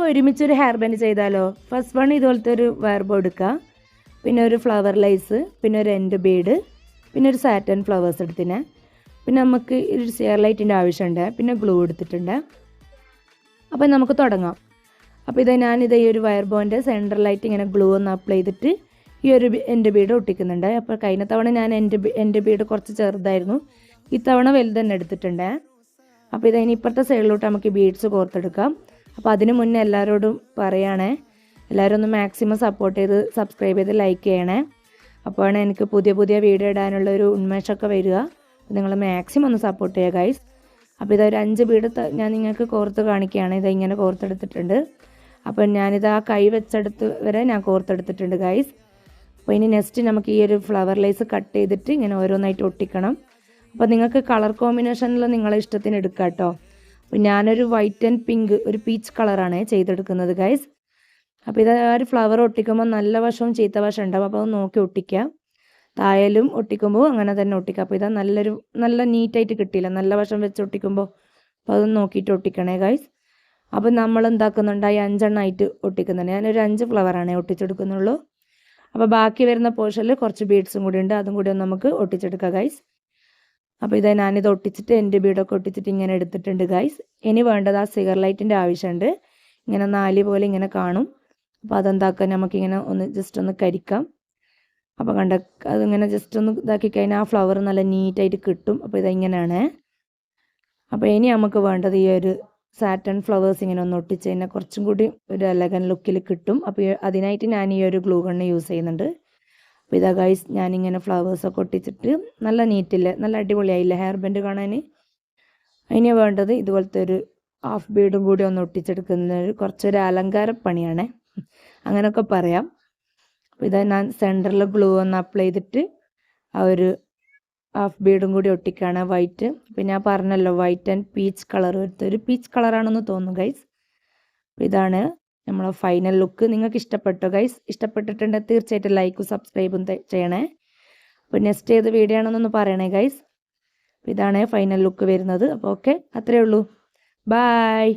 ഒരുമിച്ചൊരു hair band ചെയ്താലോ? First one ഇതുപോലത്തെ ഒരു വയർ ബോ എടുക്കുക, പിന്നെ ഒരു ഫ്ലവർ ലൈസ്, പിന്നെ ഒരു എൻഡ് ബീഡ്, പിന്നെ ഒരു സാറ്റൻ ഫ്ലവേഴ്സ് എടുത്തിന്. പിന്നെ നമുക്ക് ഒരു ഷെയർ ലൈറ്റിൻ്റെ ആവശ്യമുണ്ട്, പിന്നെ ഗ്ലൂ എടുത്തിട്ടുണ്ട്. അപ്പോൾ നമുക്ക് തുടങ്ങാം. അപ്പോൾ ഞാനിത് ഈ ഒരു വയർ ബോൻ്റെ സെൻറ്ററിലായിട്ട് ഇങ്ങനെ ഗ്ലൂ ഒന്ന് അപ്ലൈ ചെയ്തിട്ട് ഈ ഒരു എൻഡ് ബീഡ് ഒട്ടിക്കുന്നുണ്ട്. അപ്പോൾ കഴിഞ്ഞ തവണ ഞാൻ എൻഡ് ബീഡ് കുറച്ച് ചെറുതായിരുന്നു, ഇത്തവണ വലുത് തന്നെ എടുത്തിട്ടുണ്ട്. അപ്പോൾ ഇനി ഇപ്പുറത്തെ സൈഡിലോട്ട് നമുക്ക് ബീഡ്സ് കോർത്തെടുക്കാം. അപ്പോൾ അതിന് മുന്നേ എല്ലാവരോടും പറയുകയാണേ, എല്ലാവരും ഒന്ന് മാക്സിമം സപ്പോർട്ട് ചെയ്ത് സബ്സ്ക്രൈബ് ചെയ്ത് ലൈക്ക് ചെയ്യണേ. അപ്പോഴാണ് എനിക്ക് പുതിയ പുതിയ വീഡിയോ ഇടാനുള്ളൊരു ഉന്മേഷമൊക്കെ വരിക. നിങ്ങൾ മാക്സിമം ഒന്ന് സപ്പോർട്ട് ചെയ്യുക ഗൈസ്. അപ്പോൾ ഇതൊരു 5 ബീഡ് ഞാൻ നിങ്ങൾക്ക് കോർത്ത് കാണിക്കുകയാണ്. ഇങ്ങനെ കോർത്തെടുത്തിട്ടുണ്ട്. അപ്പോൾ ഞാനിത് ആ കൈ വെച്ചെടുത്ത് വരെ ഞാൻ കോർത്തെടുത്തിട്ടുണ്ട് ഗൈസ്. അപ്പോൾ ഇനി നെക്സ്റ്റ് നമുക്ക് ഈ ഒരു ഫ്ലവർ ലൈസ് കട്ട് ചെയ്തിട്ട് ഇങ്ങനെ ഓരോന്നായിട്ട് ഒട്ടിക്കണം. അപ്പോൾ നിങ്ങൾക്ക് കളർ കോമ്പിനേഷനിൽ നിങ്ങളെ ഇഷ്ടത്തിന് എടുക്കാം കേട്ടോ. അപ്പോൾ ഞാനൊരു വൈറ്റ് ആൻഡ് പിങ്ക് ഒരു പീച്ച് കളറാണ് ചെയ്തെടുക്കുന്നത് ഗൈസ്. അപ്പോൾ ഇത് ആ ഒരു ഫ്ലവർ ഒട്ടിക്കുമ്പോൾ നല്ല വശവും ചീത്ത വശം ഉണ്ടാവും. അപ്പോൾ അത് നോക്കി ഒട്ടിക്കുക. തായാലും ഒട്ടിക്കുമ്പോൾ അങ്ങനെ തന്നെ ഒട്ടിക്കുക. അപ്പോൾ നല്ല നീറ്റായിട്ട് കിട്ടിയില്ല, നല്ല വശം വെച്ച് ഒട്ടിക്കുമ്പോൾ. അപ്പോൾ അത് നോക്കിയിട്ട് ഒട്ടിക്കണേ ഗൈസ്. അപ്പോൾ നമ്മൾ എന്താക്കുന്നുണ്ട്, ഈ 5 എണ്ണമായിട്ട് ഒട്ടിക്കുന്നുണ്ട്. ഞാനൊരു 5 ഫ്ലവറാണ് ഒട്ടിച്ചെടുക്കുന്നുള്ളൂ. അപ്പോൾ ബാക്കി വരുന്ന പോർഷനിൽ കുറച്ച് ബീഡ്സും കൂടി ഉണ്ട്, അതും കൂടി ഒന്ന് നമുക്ക് ഒട്ടിച്ചെടുക്കാം ഗൈസ്. അപ്പോൾ ഞാനിത് ഒട്ടിച്ചിട്ട് എൻ്റെ ബീഡൊക്കെ ഒട്ടിച്ചിട്ട് ഇങ്ങനെ എടുത്തിട്ടുണ്ട് ഗൈസ്. ഇനി വേണ്ടത് ആ സിഗർ ലൈറ്റിൻ്റെ ആവശ്യമുണ്ട്. ഇങ്ങനെ 4 പോലെ ഇങ്ങനെ കാണും. അപ്പോൾ അതെന്താക്കാൻ നമുക്കിങ്ങനെ ഒന്ന് ജസ്റ്റ് ഒന്ന് കരിക്കാം. അപ്പോൾ അതിങ്ങനെ ജസ്റ്റ് ഒന്ന് ഇതാക്കി കഴിഞ്ഞാൽ ആ ഫ്ലവർ നല്ല നീറ്റായിട്ട് കിട്ടും. അപ്പോൾ ഇതെങ്ങനെയാണ്. അപ്പോൾ ഇനി നമുക്ക് വേണ്ടത് ഈ ഒരു സാറ്റൻ ഫ്ലവേഴ്സ് ഇങ്ങനെ ഒന്ന് ഒട്ടിച്ച് കഴിഞ്ഞാൽ കുറച്ചും കൂടി ഒരു എലഗൻ ലുക്കിൽ കിട്ടും. അപ്പോൾ അതിനായിട്ട് ഞാൻ ഈ ഒരു ഗ്ലൂ ഗണ്ണ് യൂസ് ചെയ്യുന്നുണ്ട്. അപ്പോൾ ഇതാ ഗൈസ്, ഞാനിങ്ങനെ ഫ്ലവേഴ്സൊക്കെ ഒട്ടിച്ചിട്ട് നല്ല നീറ്റില്ല, നല്ല അടിപൊളിയായില്ല ഹെയർ ബാൻഡ് കാണാൻ. അതിന് വേണ്ടത് ഇതുപോലത്തെ ഒരു ഹാഫ് ബീഡും കൂടി ഒന്ന് ഒട്ടിച്ചെടുക്കുന്ന കുറച്ചൊരു അലങ്കാരപ്പണിയാണ്, അങ്ങനെയൊക്കെ പറയാം. അപ്പോൾ ഞാൻ സെൻറ്ററിൽ ഗ്ലൂ ഒന്ന് അപ്ലൈ ചെയ്തിട്ട് ആ ഒരു ഹാഫ് ബീഡും കൂടി ഒട്ടിക്കുകയാണ് വൈറ്റ്. പിന്നെ ഞാൻ പറഞ്ഞല്ലോ വൈറ്റ് ആൻഡ് പീച്ച് കളർ, ഒരു പീച്ച് കളറാണെന്ന് തോന്നുന്നു ഗൈസ്. അപ്പോൾ ഇതാണ് നമ്മളെ ഫൈനൽ ലുക്ക്. നിങ്ങൾക്ക് ഇഷ്ടപ്പെട്ടോ ഗൈസ്? ഇഷ്ടപ്പെട്ടിട്ടുണ്ടെങ്കിൽ തീർച്ചയായിട്ടും ലൈക്കും സബ്സ്ക്രൈബും ചെയ്യണേ. അപ്പോൾ നെക്സ്റ്റ് ഏത് വീഡിയോ ആണെന്നൊന്ന് പറയണേ ഗൈസ്. അപ്പോൾ ഇതാണ് ഫൈനൽ ലുക്ക് വരുന്നത്. അപ്പോൾ ഓക്കെ, അത്രയേ ഉള്ളൂ. ബായ്.